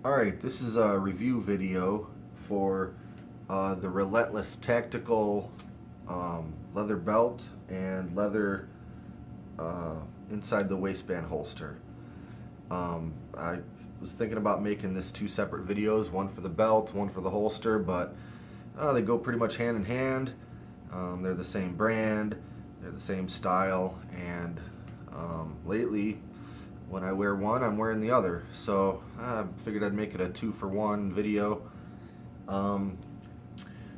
Alright, this is a review video for the Relentless Tactical leather belt and leather inside the waistband holster. I was thinking about making this two separate videos, one for the belt, one for the holster, but they go pretty much hand in hand. They're the same brand, they're the same style, and lately when I wear one, I'm wearing the other. So I figured I'd make it a 2-for-1 video.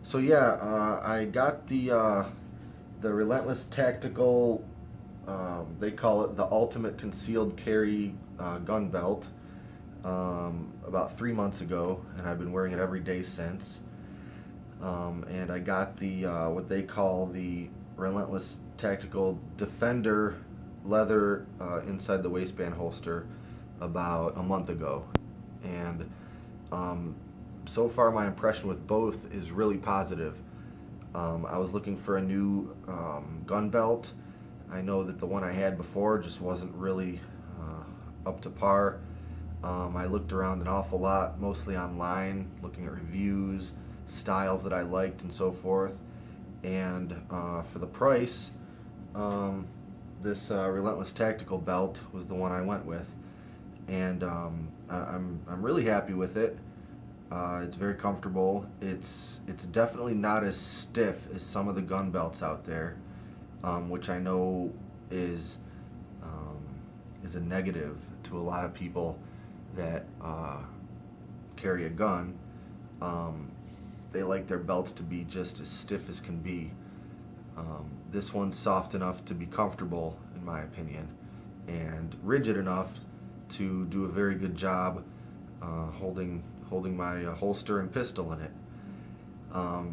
So yeah, I got the Relentless Tactical. They call it the Ultimate Concealed Carry gun belt. About 3 months ago, and I've been wearing it every day since. And I got the what they call the Relentless Tactical Defender leather inside the waistband holster about a month ago, and so far my impression with both is really positive. I was looking for a new gun belt. I know that the one I had before just wasn't really up to par. I looked around an awful lot, mostly online, looking at reviews, styles that I liked, and so forth. And for the price, this Relentless Tactical belt was the one I went with, and I'm really happy with it. It's very comfortable. It's definitely not as stiff as some of the gun belts out there, which I know is a negative to a lot of people that carry a gun. They like their belts to be just as stiff as can be. This one's soft enough to be comfortable, in my opinion, and rigid enough to do a very good job holding my holster and pistol in it. Now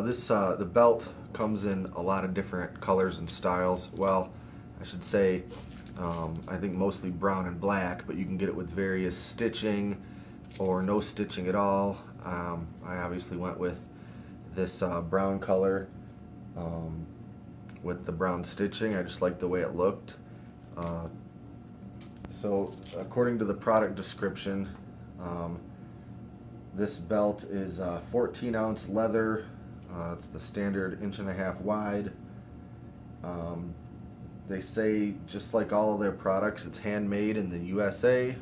the belt comes in a lot of different colors and styles. Well, I should say I think mostly brown and black, but you can get it with various stitching or no stitching at all. I obviously went with this brown color with the brown stitching. I just liked the way it looked. So according to the product description, this belt is 14-ounce leather. It's the standard 1.5 wide. They say, just like all of their products, it's handmade in the USA.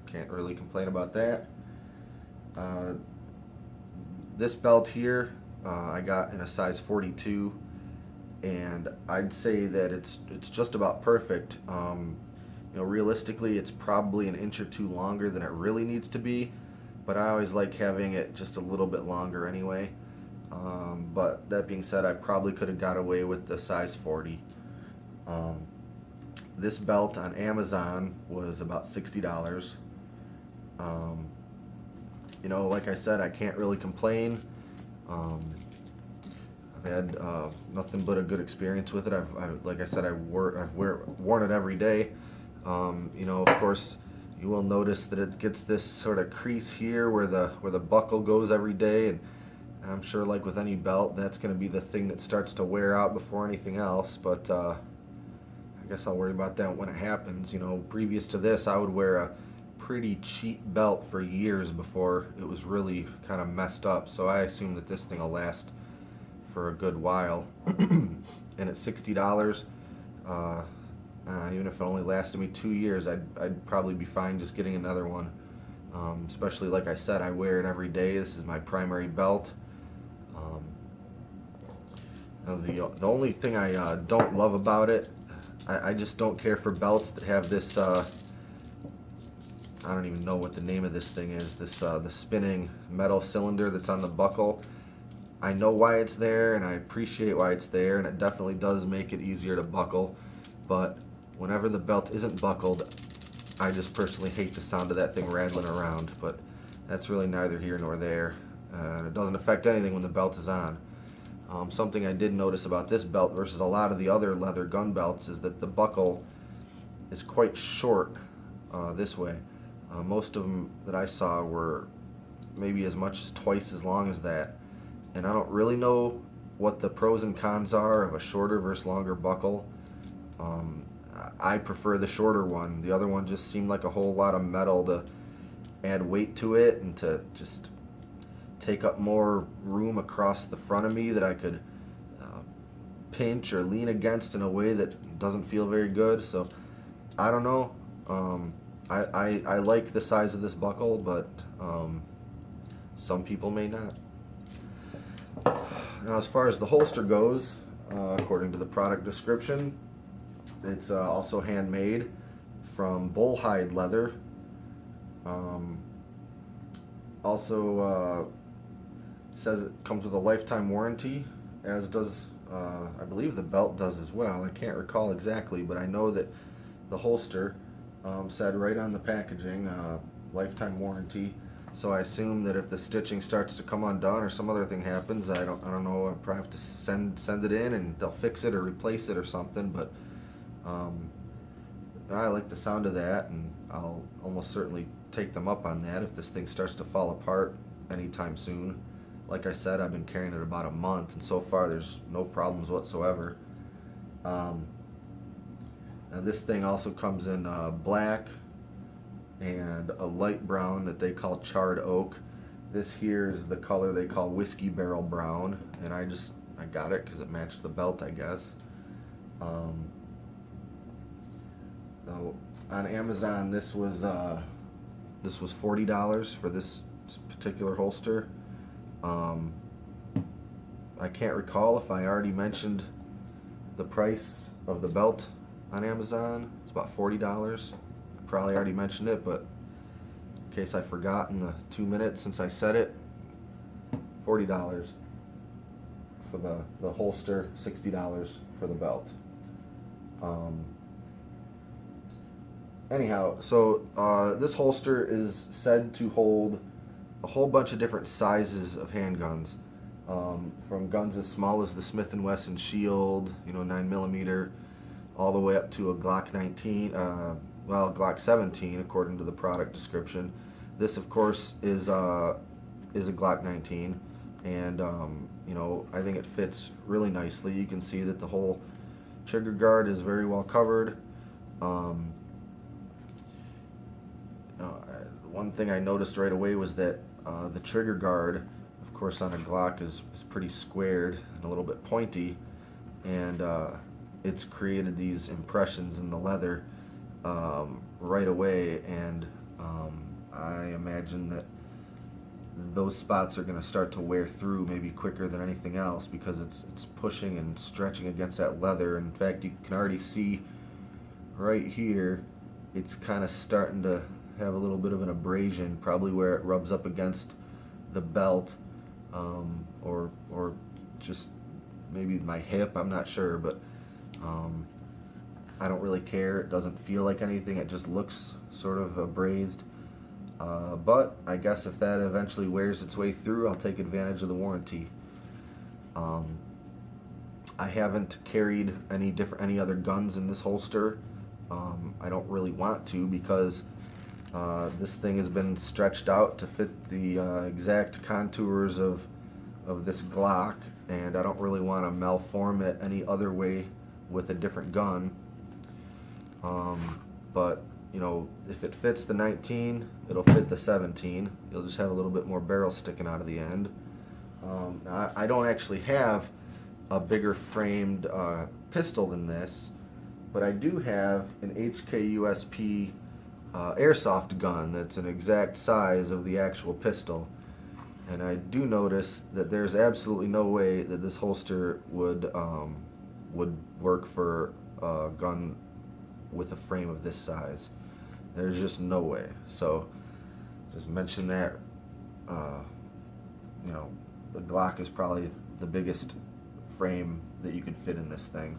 Can't really complain about that. This belt here I got in a size 42, and I'd say that it's just about perfect. Realistically, it's probably an inch or two longer than it really needs to be, but I always like having it just a little bit longer anyway. But that being said, I probably could have got away with the size 40. This belt on Amazon was about $60. Like I said, I can't really complain. I've had nothing but a good experience with it. Like I said, I've worn it every day. Of course, you will notice that it gets this sort of crease here where the buckle goes every day, and I'm sure, like with any belt, that's going to be the thing that starts to wear out before anything else. But I guess I'll worry about that when it happens. Previous to this, I would wear a pretty cheap belt for years before it was really kind of messed up. So I assume that this thing will last for a good while. And at $60, even if it only lasted me 2 years, I'd probably be fine just getting another one. Especially, like I said, I wear it every day. This is my primary belt. The only thing I don't love about it, I just don't care for belts that have this, I don't even know what the name of this thing is, this the spinning metal cylinder that's on the buckle. I know why it's there, and I appreciate why it's there, and it definitely does make it easier to buckle, but whenever the belt isn't buckled, I just personally hate the sound of that thing rattling around. But that's really neither here nor there, and it doesn't affect anything when the belt is on. Something I did notice about this belt versus a lot of the other leather gun belts is that the buckle is quite short this way. Most of them that I saw were maybe as much as twice as long as that, and I don't really know what the pros and cons are of a shorter versus longer buckle. I prefer the shorter one. The other one just seemed like a whole lot of metal to add weight to it and to just take up more room across the front of me that I could pinch or lean against in a way that doesn't feel very good. So I don't know. I like the size of this buckle, but some people may not. Now, as far as the holster goes, according to the product description, it's also handmade from bull hide leather. Also says it comes with a lifetime warranty, as does I believe the belt does as well. I can't recall exactly, but I know that the holster said right on the packaging, lifetime warranty. So I assume that if the stitching starts to come undone or some other thing happens, I don't know. I probably have to send it in and they'll fix it or replace it or something. But I like the sound of that, and I'll almost certainly take them up on that if this thing starts to fall apart anytime soon. Like I said, I've been carrying it about a month, and so far there's no problems whatsoever. Now this thing also comes in black and a light brown that they call charred oak. This here is the color they call whiskey barrel brown, and I got it because it matched the belt, I guess. Now on Amazon, this was $40 for this particular holster. I can't recall if I already mentioned the price of the belt on Amazon. It's about $40. I probably already mentioned it, but in case I forgot in the 2 minutes since I said it, $40 for the holster, $60 for the belt. Anyhow, so this holster is said to hold a whole bunch of different sizes of handguns, from guns as small as the Smith & Wesson Shield, 9mm, all the way up to a Glock 19, Glock 17 according to the product description. This, of course, is a Glock 19, and I think it fits really nicely. You can see that the whole trigger guard is very well covered. One thing I noticed right away was that the trigger guard, of course, on a Glock is pretty squared and a little bit pointy, and it's created these impressions in the leather right away, and I imagine that those spots are going to start to wear through maybe quicker than anything else because it's pushing and stretching against that leather. In fact, you can already see right here it's kind of starting to have a little bit of an abrasion, probably where it rubs up against the belt, or just maybe my hip, I'm not sure, but I don't really care. It doesn't feel like anything, it just looks sort of abrased. But I guess if that eventually wears its way through, I'll take advantage of the warranty. I haven't carried any other guns in this holster. I don't really want to because this thing has been stretched out to fit the exact contours of this Glock, and I don't really want to malform it any other way with a different gun. But if it fits the 19, it'll fit the 17. You'll just have a little bit more barrel sticking out of the end. Now, I don't actually have a bigger framed pistol than this, but I do have an HKUSP airsoft gun that's an exact size of the actual pistol, and I do notice that there's absolutely no way that this holster would work for a gun with a frame of this size. There's just no way. So just mention that. The Glock is probably the biggest frame that you can fit in this thing.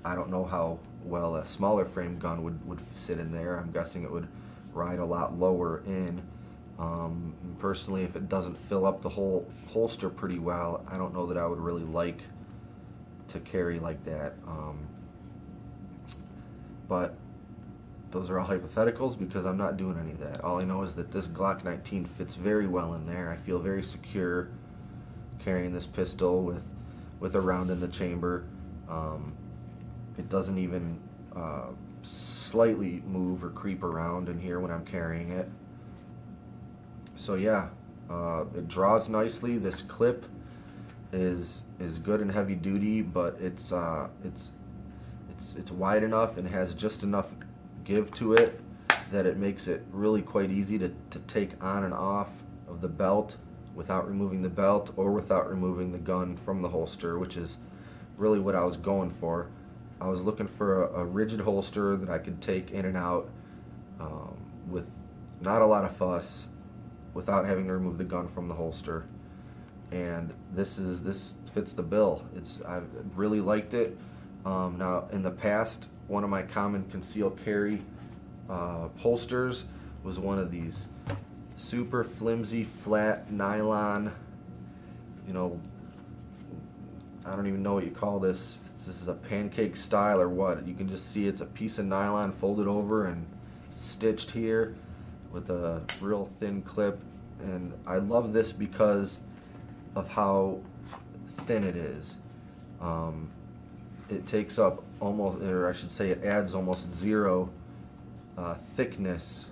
I don't know how well a smaller frame gun would sit in there. I'm guessing it would ride a lot lower in. Personally, if it doesn't fill up the whole holster pretty well, I don't know that I would really like to carry like that. But those are all hypotheticals because I'm not doing any of that. All I know is that this Glock 19 fits very well in there. I feel very secure carrying this pistol with a round in the chamber. It doesn't even slightly move or creep around in here when I'm carrying it. So yeah, it draws nicely. This clip is good and heavy duty, but it's wide enough and has just enough give to it that it makes it really quite easy to take on and off of the belt without removing the belt or without removing the gun from the holster, which is really what I was going for. I was looking for a rigid holster that I could take in and out with not a lot of fuss without having to remove the gun from the holster. And this fits the bill. I've really liked it. Now in the past, one of my common concealed carry holsters was one of these super flimsy flat nylon, I don't even know what you call this. If this is a pancake style or what. You can just see it's a piece of nylon folded over and stitched here with a real thin clip. And I love this because of how thin it is. It takes up almost, or I should say it adds almost zero thickness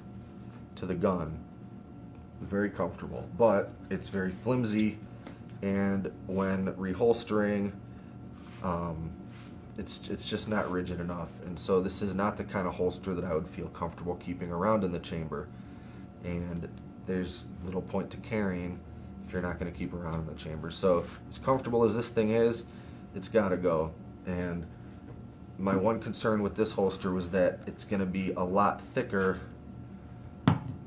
to the gun. Very comfortable, but it's very flimsy, and when reholstering, it's just not rigid enough. And so this is not the kind of holster that I would feel comfortable keeping around in the chamber. And there's little point to carrying if you're not going to keep around in the chamber. So as comfortable as this thing is, it's got to go. And my one concern with this holster was that it's going to be a lot thicker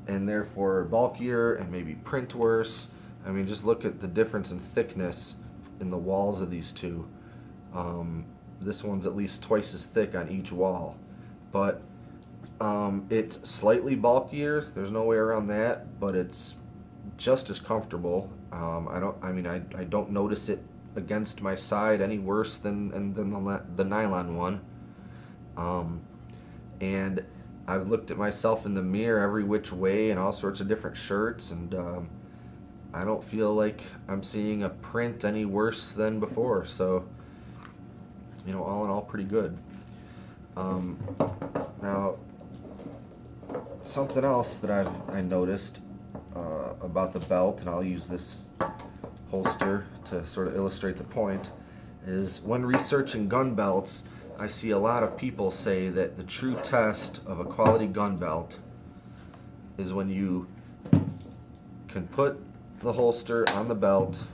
and therefore bulkier and maybe print worse. I mean, just look at the difference in thickness in the walls of these two. This one's at least twice as thick on each wall, but it's slightly bulkier. There's no way around that, but it's just as comfortable. I don't notice it against my side any worse than the nylon one. And I've looked at myself in the mirror every which way in all sorts of different shirts, and I don't feel like I'm seeing a print any worse than before. So, all in all, pretty good. Now, something else that I noticed about the belt, and I'll use this holster to sort of illustrate the point, is when researching gun belts, I see a lot of people say that the true test of a quality gun belt is when you can put the holster on the belt.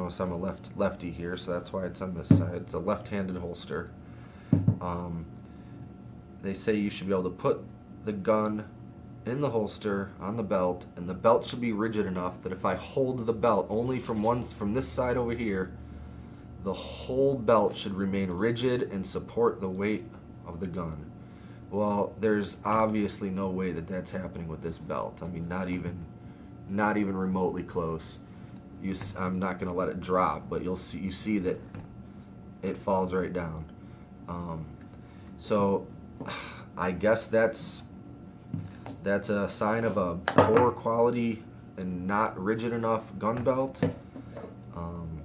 So I'm a lefty here, so that's why it's on this side. It's a left-handed holster. They say you should be able to put the gun in the holster on the belt, and the belt should be rigid enough that if I hold the belt only from this side over here, the whole belt should remain rigid and support the weight of the gun. Well, there's obviously no way that that's happening with this belt. I mean, not even remotely close. I'm not going to let it drop, but you see that it falls right down. So I guess that's a sign of a poor quality and not rigid enough gun belt.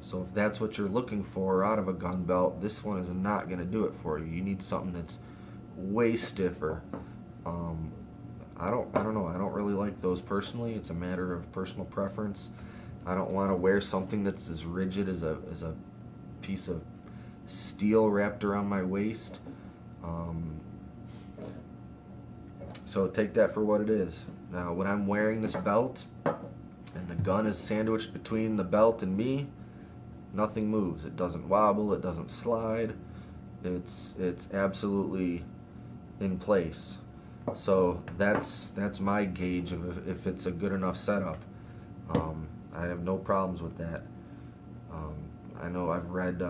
So if that's what you're looking for out of a gun belt, this one is not going to do it for you. You need something that's way stiffer. I don't know. I don't really like those personally. It's a matter of personal preference. I don't want to wear something that's as rigid as a piece of steel wrapped around my waist. So take that for what it is. Now, when I'm wearing this belt and the gun is sandwiched between the belt and me, nothing moves. It doesn't wobble. It doesn't slide. It's absolutely in place. So that's my gauge of if it's a good enough setup. I have no problems with that. I know I've read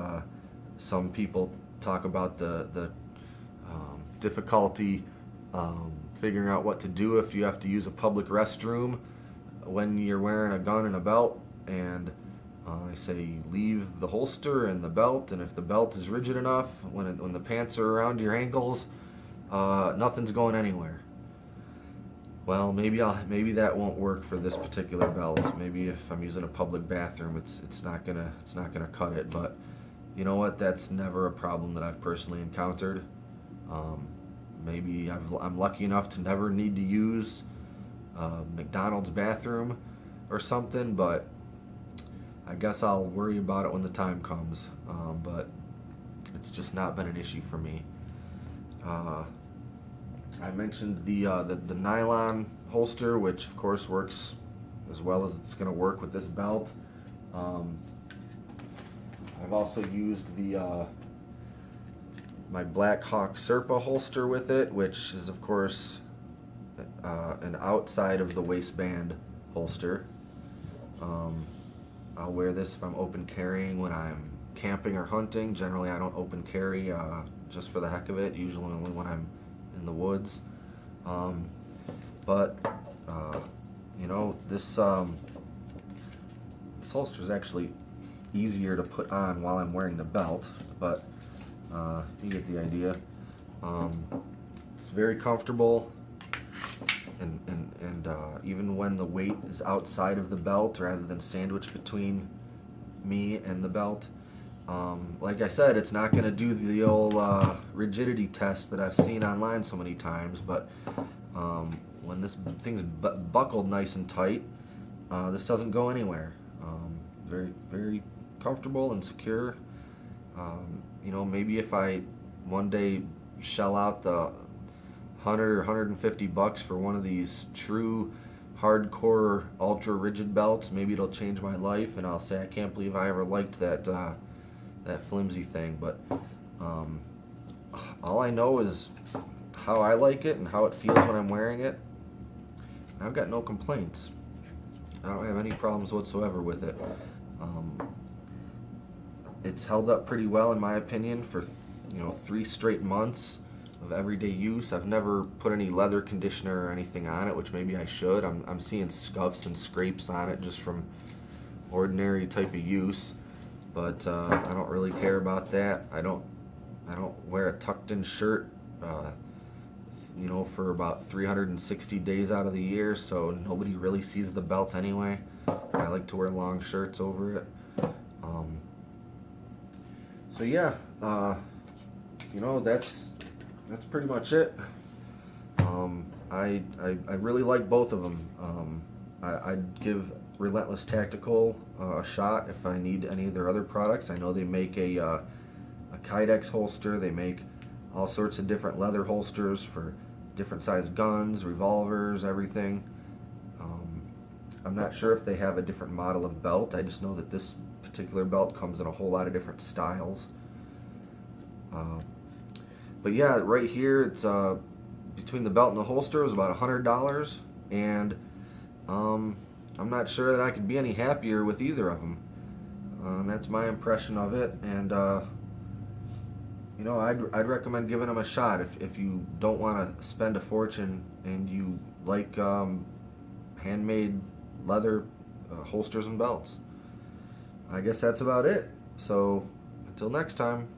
some people talk about the difficulty figuring out what to do if you have to use a public restroom when you're wearing a gun and a belt, and I say leave the holster and the belt, and if the belt is rigid enough, when the pants are around your ankles, nothing's going anywhere. Well, maybe that won't work for this particular belt. Maybe if I'm using a public bathroom, it's not gonna cut it. But you know what? That's never a problem that I've personally encountered. Maybe I'm lucky enough to never need to use McDonald's bathroom or something, but I guess I'll worry about it when the time comes. But it's just not been an issue for me. I mentioned the nylon holster, which of course works as well as it's going to work with this belt. I've also used my Black Hawk Serpa holster with it, which is of course an outside of the waistband holster. I'll wear this if I'm open carrying when I'm camping or hunting. Generally I don't open carry just for the heck of it, usually only when I'm in the woods. But you know, this holster is actually easier to put on while I'm wearing the belt, but you get the idea. It's very comfortable, and even when the weight is outside of the belt rather than sandwiched between me and the belt, like I said, it's not going to do the old rigidity test that I've seen online so many times, but when this thing's buckled nice and tight, this doesn't go anywhere. Very, very comfortable and secure. You know, maybe if I one day shell out the $100 or $150 for one of these true hardcore ultra rigid belts, maybe it'll change my life and I'll say I can't believe I ever liked that flimsy thing. But all I know is how I like it and how it feels when I'm wearing it. I've got no complaints. I don't have any problems whatsoever with it. It's held up pretty well in my opinion for 3 straight months of everyday use. I've never put any leather conditioner or anything on it, which maybe I should. I'm seeing scuffs and scrapes on it just from ordinary type of use, but I don't really care about that. I don't wear a tucked in shirt for about 360 days out of the year, so nobody really sees the belt anyway. I like to wear long shirts over it. So yeah, that's pretty much it. I really like both of them. I'd give Relentless Tactical a shot if I need any of their other products. I know they make a Kydex holster. They make all sorts of different leather holsters for different size guns, revolvers, everything. I'm not sure if they have a different model of belt. I just know that this particular belt comes in a whole lot of different styles. But yeah, right here it's between the belt and the holster is about $100, and I'm not sure that I could be any happier with either of them. That's my impression of it, and I'd recommend giving them a shot if you don't want to spend a fortune and you like handmade leather holsters and belts. I guess that's about it. So until next time.